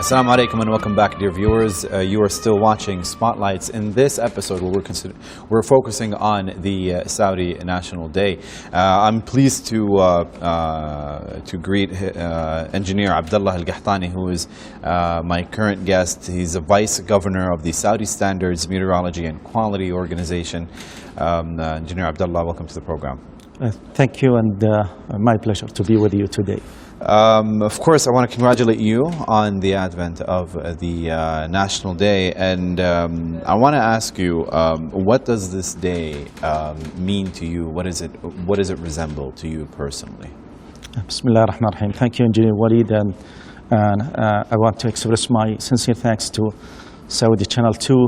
Assalamu alaikum and welcome back, dear viewers. You are still watching Spotlights. In this episode, we're focusing on the Saudi National Day. I'm pleased to greet Engineer Abdullah Al-Qahtani, who is my current guest. He's a Vice Governor of the Saudi Standards, Metrology and Quality Organization. Engineer Abdullah, welcome to the program. Thank you, and my pleasure to be with you today. Of course, I want to congratulate you on the advent of the National Day, and I want to ask you, what does this day mean to you? What does it resemble to you personally? Bismillah ar-Rahman ar-Rahim. Thank you, Engineer Walid, and I want to express my sincere thanks to Saudi Channel 2.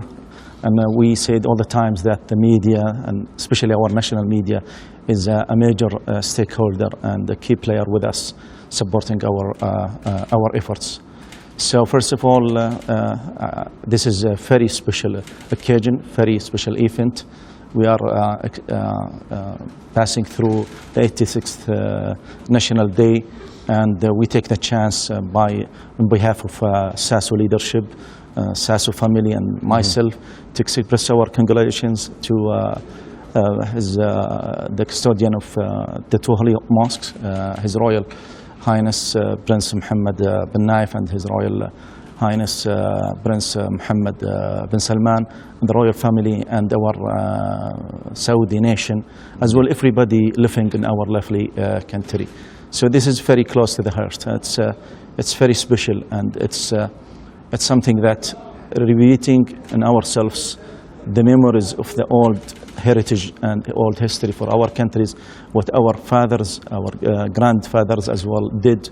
And we said all the times that the media, and especially our national media, is a major stakeholder and a key player with us, supporting our efforts. So first of all, this is a very special occasion, very special event. We are passing through the 86th National Day, and we take the chance on behalf of SASO leadership, SASO family and myself to express our congratulations to the custodian of the two holy mosques, His Royal Highness Prince Mohammed bin Nayef and His Royal Highness Prince Mohammed bin Salman, and the royal family and our Saudi nation, as well everybody living in our lovely country. So this is very close to the heart. It's very special, and it's something that repeating in ourselves the memories of the old heritage and old history for our countries, what our fathers, our grandfathers as well did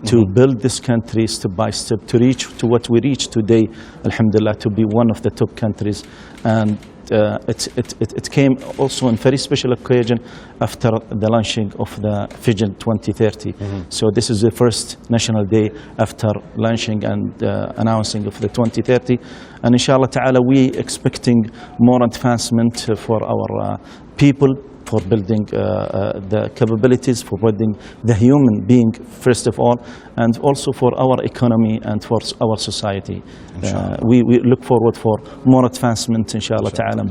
to build this country step by step to reach to what we reach today, alhamdulillah, to be one of the top countries. And it came also on very special occasion after the launching of the Vision 2030. So this is the first National Day after launching and announcing of the 2030. And inshallah ta'ala, we expecting more advancement for our people, for building the capabilities, for building the human being first of all, and also for our economy and for our society. We look forward for more advancement, inshallah ta'ala,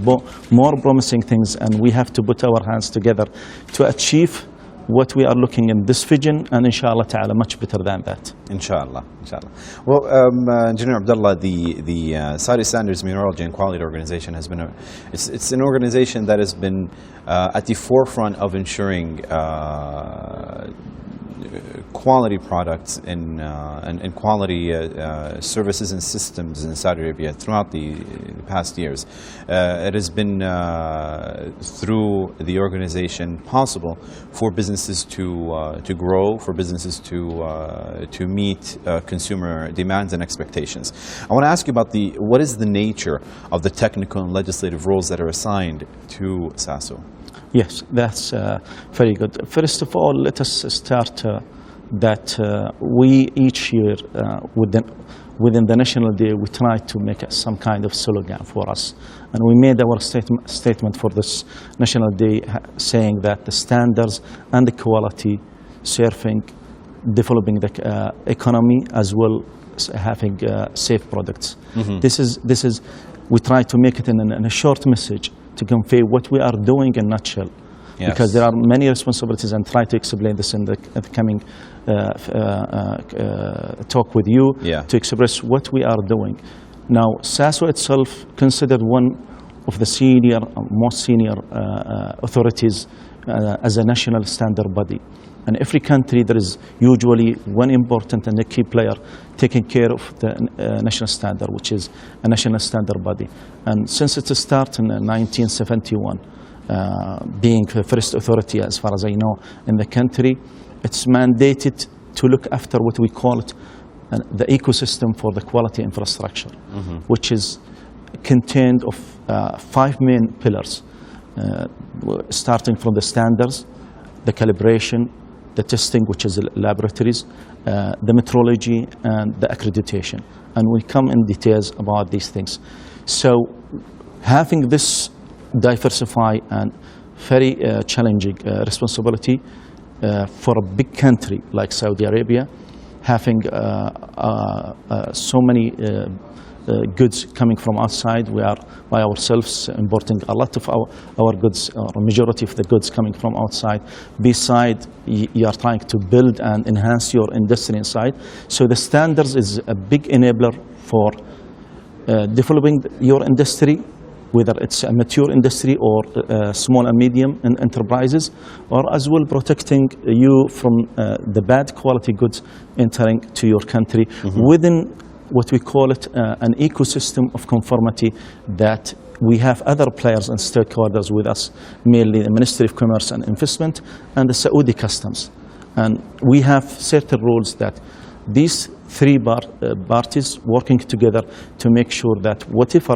more promising things, and we have to put our hands together to achieve what we are looking in this vision, and inshallah ta'ala much better than that. Inshallah, inshallah. Well, Engineer Abdullah, the Saudi Standards Metrology and Quality Organization has been it's an organization that has been at the forefront of ensuring quality products and quality services and systems in Saudi Arabia throughout the past years. It has been through the organization possible for businesses to grow, for businesses to meet consumer demands and expectations. I want to ask you about what is the nature of the technical and legislative roles that are assigned to SASO? Yes, that's very good. First of all, let us start that we each year within the National Day, we try to make some kind of slogan for us. And we made our statement for this National Day saying that the standards and the quality serving, developing the economy as well as having safe products. This is we try to make it in a short message to convey what we are doing in a nutshell. Yes. Because there are many responsibilities, and try to explain this in the coming talk with you, to express what we are doing. Now, SASO itself considered one of the most senior authorities as a national standard body. And every country, there is usually one important and a key player taking care of the national standard, which is a national standard body. And since it started in 1971, being the first authority, as far as I know, in the country, it's mandated to look after what we call it the ecosystem for the quality infrastructure, which is contained of 5 main pillars, starting from the standards, the calibration, the testing, which is laboratories, the metrology, and the accreditation. And we come in details about these things. So having this diversified and very challenging responsibility for a big country like Saudi Arabia, having so many goods coming from outside. We are by ourselves importing a lot of our goods, or a majority of the goods coming from outside. Besides, you are trying to build and enhance your industry inside. So the standards is a big enabler for developing your industry, whether it's a mature industry or small and medium enterprises, or as well protecting you from the bad quality goods entering to your country within what we call it an ecosystem of conformity, that we have other players and stakeholders with us, mainly the Ministry of Commerce and Investment and the Saudi Customs. And we have certain rules that these three parties working together to make sure that whatever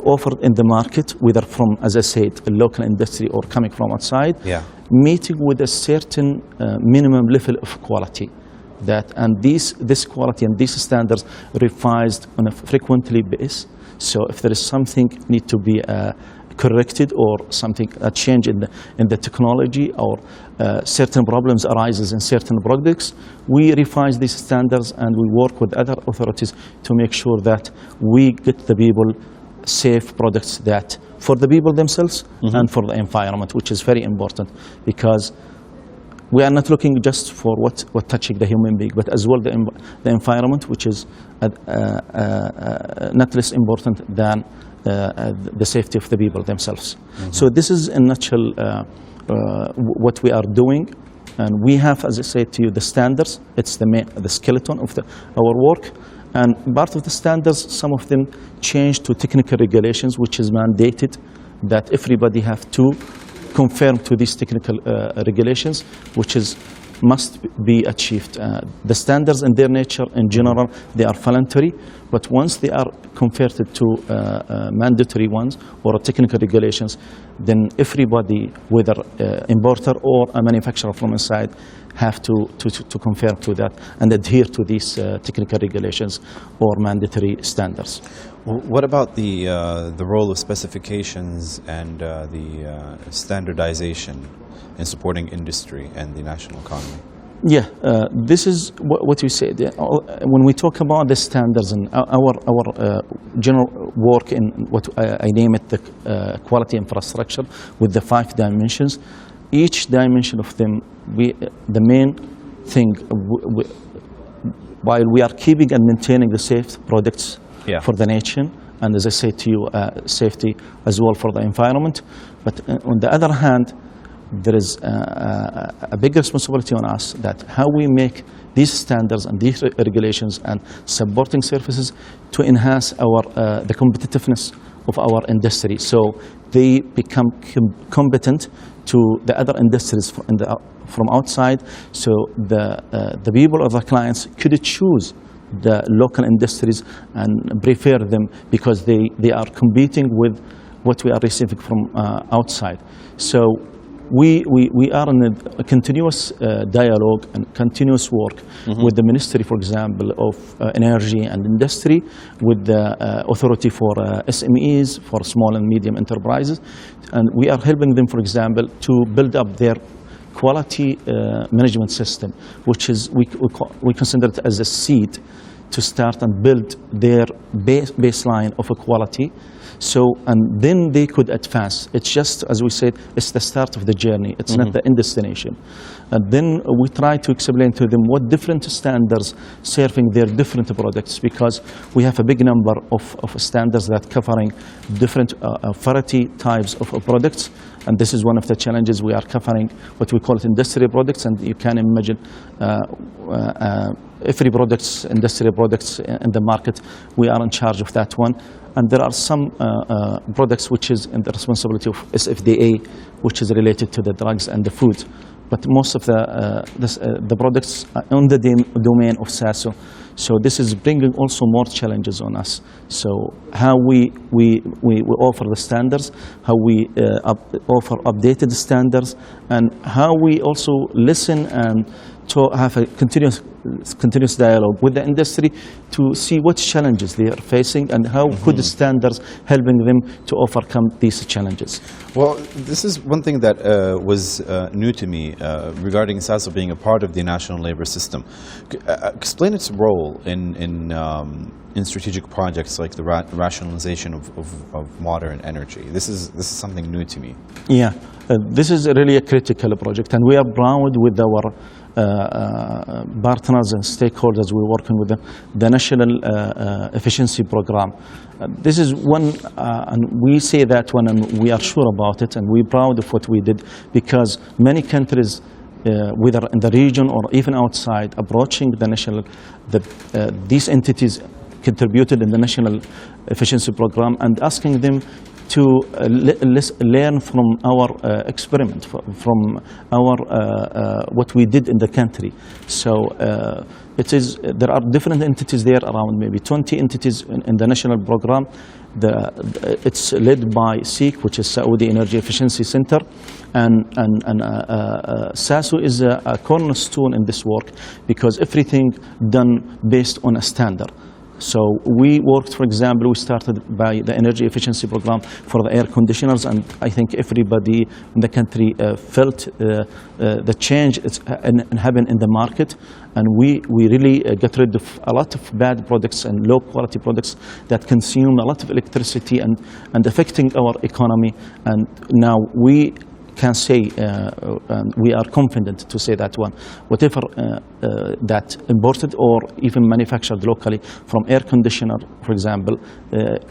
offered in the market, whether from, as I said, a local industry or coming from outside, meeting with a certain minimum level of quality. And this quality and these standards revised on a frequently basis. So if there is something need to be corrected, or something, a change in the technology, or certain problems arises in certain products, we revise these standards and we work with other authorities to make sure that we get the people safe products, that for the people themselves and for the environment, which is very important, because we are not looking just for what touching the human being, but as well the environment, which is not less important than the safety of the people themselves. So this is in a nutshell what we are doing. And we have, as I said to you, the standards. It's the skeleton of our work. And part of the standards, some of them change to technical regulations, which is mandated that everybody have to conform to these technical regulations, which must be achieved. The standards in their nature, in general, they are voluntary, but once they are converted to mandatory ones or technical regulations, then everybody, whether importer or a manufacturer from inside, have to conform to that and adhere to these technical regulations or mandatory standards. What about the role of specifications and the standardization in supporting industry and the national economy? Yeah, this is what you said. When we talk about the standards and our general work in what I name it the quality infrastructure with the 5 dimensions, each dimension of them, the main thing, while we are keeping and maintaining the safe products for the nation, and as I say to you, safety as well for the environment. But on the other hand, there is a big responsibility on us, that how we make these standards and these regulations and supporting services to enhance the competitiveness of our industry, so they become competent to the other industries from outside, so the people or the clients could choose the local industries and prefer them, because they are competing with what we are receiving from outside. So we are in a continuous dialogue and continuous work with the Ministry, for example, of Energy and Industry, with the Authority for SMEs, for small and medium enterprises, and we are helping them, for example, to build up their quality management system, which is we consider it as a seed to start and build their baseline of equality. So, and then they could advance. It's just, as we said, it's the start of the journey. It's not the end destination. And then we try to explain to them what different standards serving their different products, because we have a big number of standards that covering different variety types of products. And this is one of the challenges. We are covering what we call it industrial products, and you can imagine every industrial products in the market, we are in charge of that one. And there are some products which is in the responsibility of SFDA, which is related to the drugs and the food. But most of the products are on the domain of SASO. So this is bringing also more challenges on us. So how we offer the standards, how we offer updated standards, and how we also listen and to have a continuous dialogue with the industry to see what challenges they are facing and how could the standards helping them to overcome these challenges. Well, this is one thing that was new to me regarding SASO being a part of the national labor system. Explain its role in strategic projects like the rationalization of water and energy. This is something new to me. Yeah, this is really a critical project, and we are proud with our partners and stakeholders we're working with them, the National Efficiency Program. This is one, and we say that one, and we are sure about it, and we're proud of what we did, because many countries, whether in the region or even outside, approaching the national, these entities contributed in the National Efficiency Program and asking them to learn from our experiment, from our what we did in the country. So there are different entities there, around maybe 20 entities in the national program. It's led by SEEC, which is Saudi Energy Efficiency Center, and SASO is a cornerstone in this work, because everything done based on a standard. So we worked, for example, we started by the energy efficiency program for the air conditioners, and I think everybody in the country felt the change happened in the market, and we really got rid of a lot of bad products and low quality products that consume a lot of electricity and affecting our economy. And now we can say, we are confident to say that one, whatever that imported or even manufactured locally from air conditioner, for example,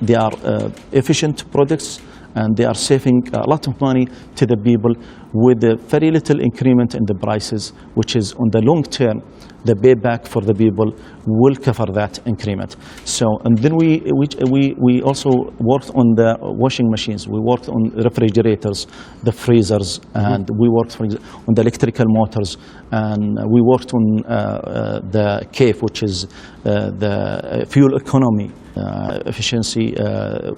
they are efficient products, and they are saving a lot of money to the people with a very little increment in the prices, which is on the long term, the payback for the people will cover that increment. So, and then we also worked on the washing machines, we worked on refrigerators, the freezers, and we worked on the electrical motors, and we worked on the CAFE, which is the fuel economy efficiency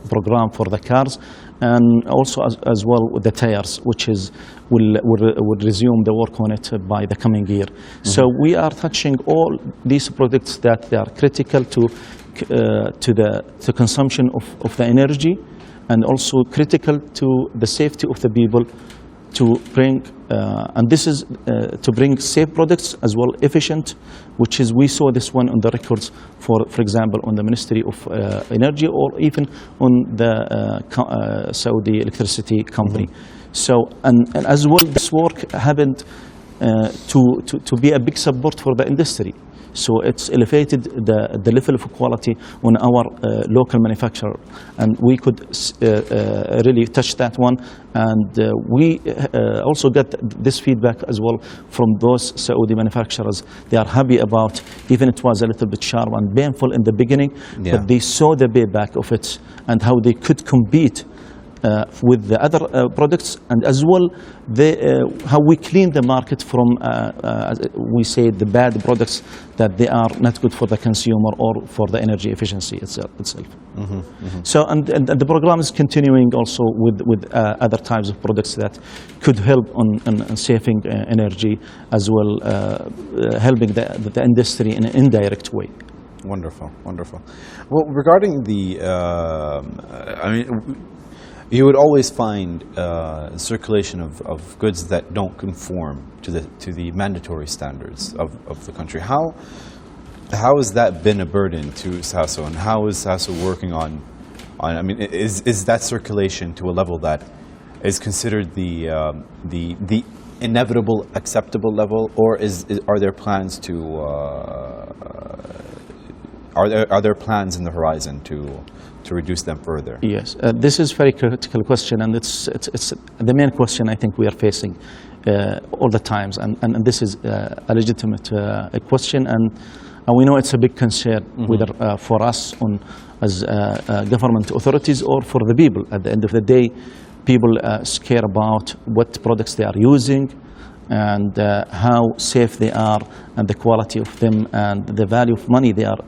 program for the cars, and also as well with the tires, which is will resume the work on it by the coming year. So we are touching all these products that they are critical to the consumption of the energy, and also critical to the safety of the people, to bring and this is to bring safe products as well, efficient, which is we saw this one on the records for example on the Ministry of Energy, or even on the Saudi Electricity Company. So and as well this work happened to be a big support for the industry. So it's elevated the level of quality on our local manufacturer, and we could really touch that one. And we also got this feedback as well from those Saudi manufacturers. They are happy about, even it was a little bit sharp and painful in the beginning, but they saw the payback of it and how they could compete with the other products, and as well how we clean the market from we say the bad products that they are not good for the consumer or for the energy efficiency itself. So and the program is continuing also with other types of products that could help on saving energy, as well helping the industry in an indirect way. Wonderful, wonderful. Well, regarding the I mean, you would always find circulation of goods that don't conform to the mandatory standards of the country. How has that been a burden to SASO, and how is SASO working on I mean, is that circulation to a level that is considered the inevitable acceptable level, or are there plans to are there plans in the horizon to reduce them further? Yes, this is a very critical question, and it's the main question I think we are facing all the times, and this is a legitimate question, and we know it's a big concern, whether for us as government authorities or for the people. At the end of the day, people care about what products they are using, and how safe they are and the quality of them and the value of money they are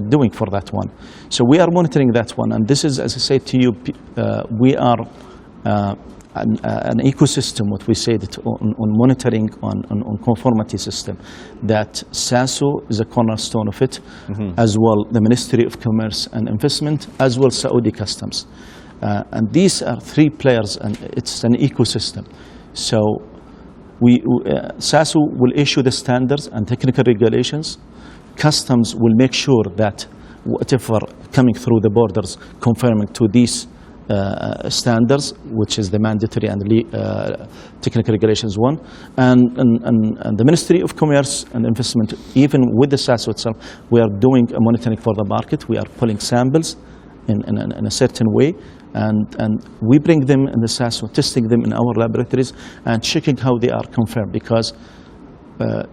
doing for that one. So we are monitoring that one, and this is, as I said to you, we are an ecosystem, what we said on monitoring on conformity system, that SASO is a cornerstone of it, as well the Ministry of Commerce and Investment, as well Saudi Customs. And these are three players, and it's an ecosystem. So SASO will issue the standards and technical regulations. Customs will make sure that whatever coming through the borders conforming to these standards, which is the mandatory and technical regulations one, and the Ministry of Commerce and Investment, even with the SASO itself, we are doing a monitoring for the market. We are pulling samples in a certain way, and we bring them in the SASO, testing them in our laboratories and checking how they are confirmed, because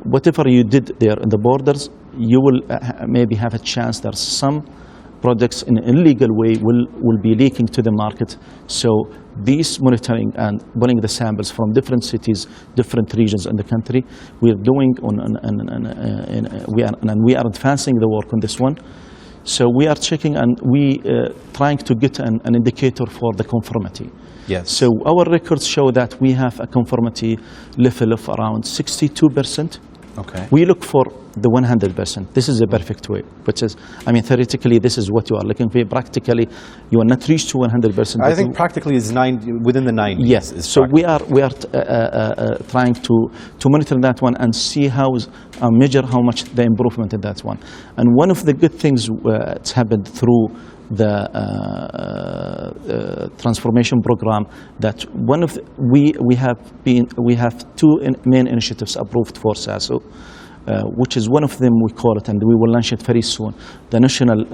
whatever you did there in the borders, you will maybe have a chance that some products in an illegal way will be leaking to the market. So these monitoring and pulling the samples from different cities, different regions in the country, we are doing we are advancing the work on this one. So we are checking, and we trying to get an indicator for the conformity. Yes. So our records show that we have a conformity level of around 62%. Okay. We look for the 100%. This is a perfect way, which is, I mean, theoretically, this is what you are looking for. Practically, you will not reach to 100%. I think practically is within the 90s. Yes. So we are trying to monitor that one and see measure how much the improvement in that one. And one of the good things it's happened through the transformation program, that one of we have two main initiatives approved for SASO, which is one of them we call it, and we will launch it very soon, the National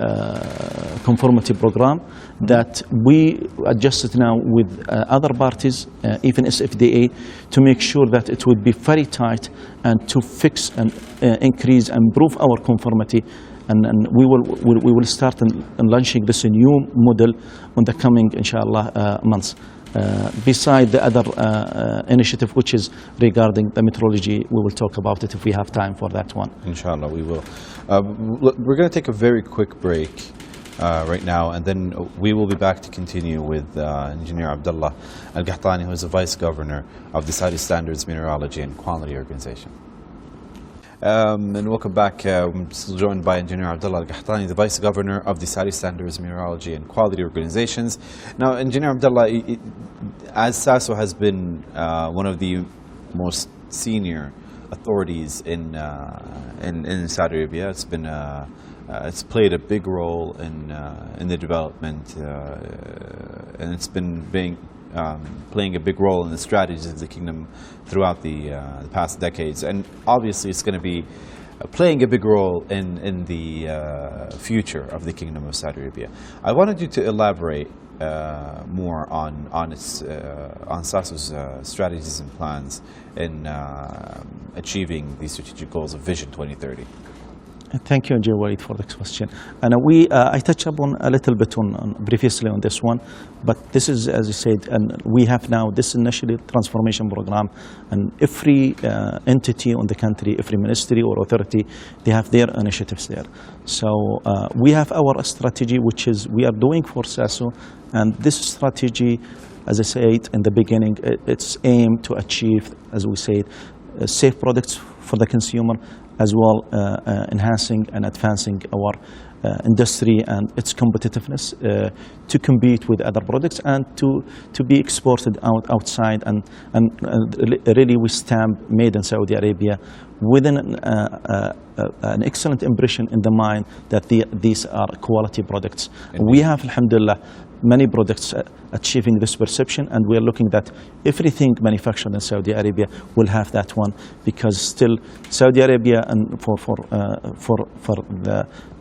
Conformity Program, that we adjusted now with other parties, even SFDA, to make sure that it would be very tight and to fix and increase and improve our conformity. And we will start in launching this new model on the coming, inshallah, months. Beside the other initiative, which is regarding the metrology, we will talk about it if we have time for that one. Inshallah, we will. We're going to take a very quick break right now, and then we will be back to continue with Engineer Abdullah Al-Qahtani, who is the Vice Governor of the Saudi Standards Metrology and Quality Organization. And welcome back. I'm still joined by Engineer Abdullah Al-Qahtani, the Vice Governor of the Saudi Standards Metrology and Quality Organizations. Now, Engineer Abdullah, as SASO has been one of the most senior authorities in Saudi Arabia, it's played a big role in the development, and it's been playing a big role in the strategies of the kingdom throughout the past decades, and obviously it's going to be playing a big role in the future of the Kingdom of Saudi Arabia. I wanted you to elaborate more on SASO's strategies and plans in achieving these strategic goals of Vision 2030. Thank you, Walid, for the question. And I touched upon a little bit previously on this one, but this is, as you said, and we have now this initial transformation program, and every entity on the country, every ministry or authority, they have their initiatives there. So we have our strategy, which is we are doing for SASO, and this strategy, as I said in the beginning, it's aimed to achieve, as we said, safe products for the consumer, as well enhancing and advancing our industry and its competitiveness to compete with other products and to be exported outside, and really we stamp made in Saudi Arabia with an excellent impression in the mind that these are quality products. We have, alhamdulillah, many products achieving this perception, and we are looking that everything manufactured in Saudi Arabia will have that one, because still Saudi Arabia and for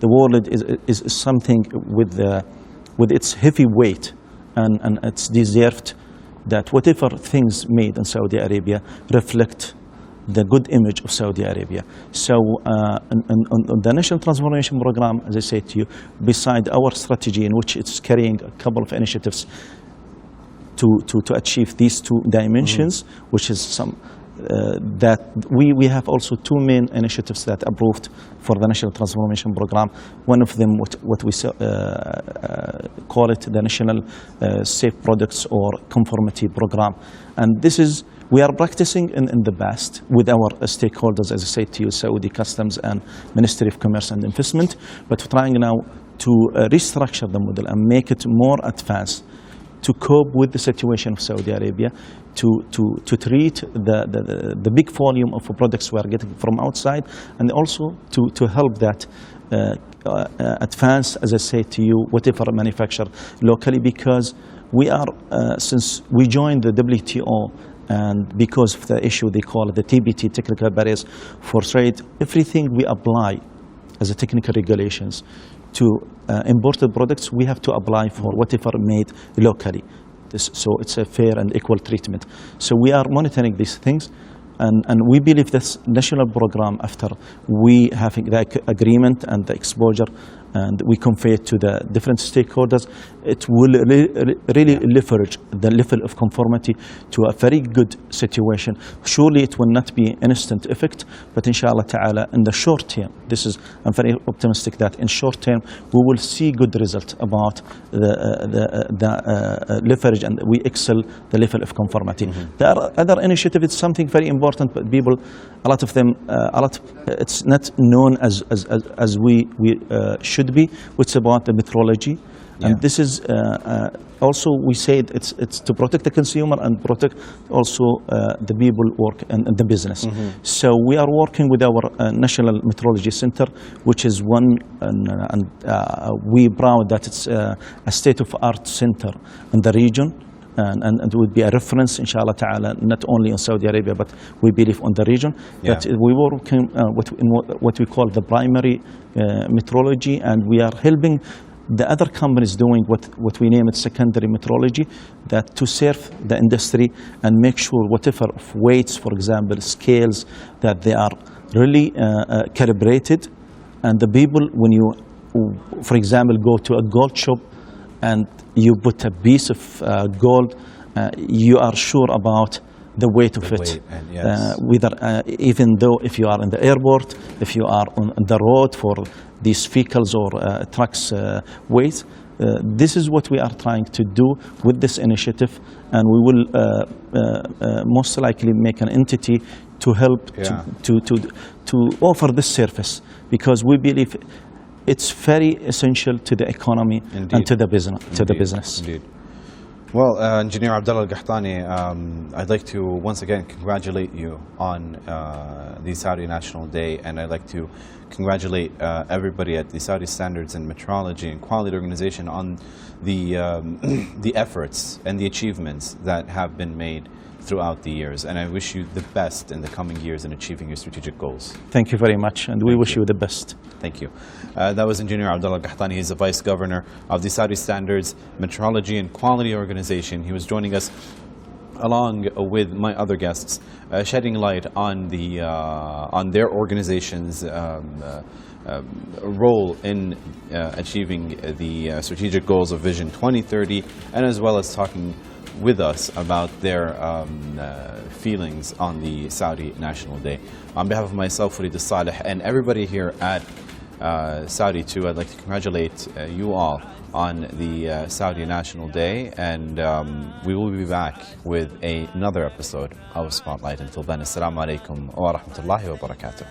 the world is something with its heavy weight, and it's deserved that whatever things made in Saudi Arabia reflect the good image of Saudi Arabia. So on the National Transformation Program, as I said to you, beside our strategy, in which it's carrying a couple of initiatives to achieve these two dimensions, which is that we have also two main initiatives that approved for the National Transformation Program. One of them, what we call it the National Safe Products or Conformity Program. And this is, we are practicing in the past with our stakeholders, as I said to you, Saudi Customs and Ministry of Commerce and Investment, but we're trying now to restructure the model and make it more advanced to cope with the situation of Saudi Arabia, to treat the big volume of products we are getting from outside, and also to help that advance, as I say to you, whatever manufactured locally, because we are, since we joined the WTO, and because of the issue they call it the TBT, technical barriers for trade, everything we apply as a technical regulations to imported products, we have to apply for whatever made locally. So it's a fair and equal treatment. So we are monitoring these things, and we believe this national program, after we having the agreement and the exposure, and we convey it to the different stakeholders, it will really leverage the level of conformity to a very good situation. Surely it will not be instant effect, but inshallah ta'ala in the short term, I'm very optimistic that in short term we will see good result about the leverage, and we excel the level of conformity. There are other initiatives, it's something very important, but people, a lot of them, it's not known as we should be. It's about the metrology, and this is also, we said it's to protect the consumer and protect also the people work in the business. So we are working with our National Metrology Center, which is one, and we proud that it's a state-of-art center in the region. And it would be a reference, inshallah ta'ala, not only in Saudi Arabia, but we believe on the region. That we work in what we call the primary metrology, and we are helping the other companies doing what we name it secondary metrology, that to serve the industry and make sure whatever of weights, for example, scales, that they are really calibrated. And the people, when you, for example, go to a gold shop, and you put a piece of gold, you are sure about the weight of it. Whether, even though if you are in the airport, if you are on the road for these vehicles or trucks weight, this is what we are trying to do with this initiative, and we will most likely make an entity to help to offer this service, because we believe it's very essential to the economy and to the business. Indeed. Well, Engineer Abdullah Al-Qahtani, I'd like to once again congratulate you on the Saudi National Day, and I'd like to congratulate everybody at the Saudi Standards and Metrology and Quality Organization on the efforts and the achievements that have been made throughout the years, and I wish you the best in the coming years in achieving your strategic goals. Thank you very much, and we wish you the best. Thank you. That was Engineer Abdullah Al-Qahtani. He's the Vice Governor of the Saudi Standards, Metrology and Quality Organization. He was joining us along with my other guests, shedding light on their organization's role in achieving the strategic goals of Vision 2030, and as well as talking with us about their feelings on the Saudi National Day. On behalf of myself, Farid Saleh, and everybody here at Saudi too, I'd like to congratulate you all on the Saudi National Day, and we will be back with another episode of Spotlight. Until then, Assalamu alaikum wa rahmatullahi wa barakatuh.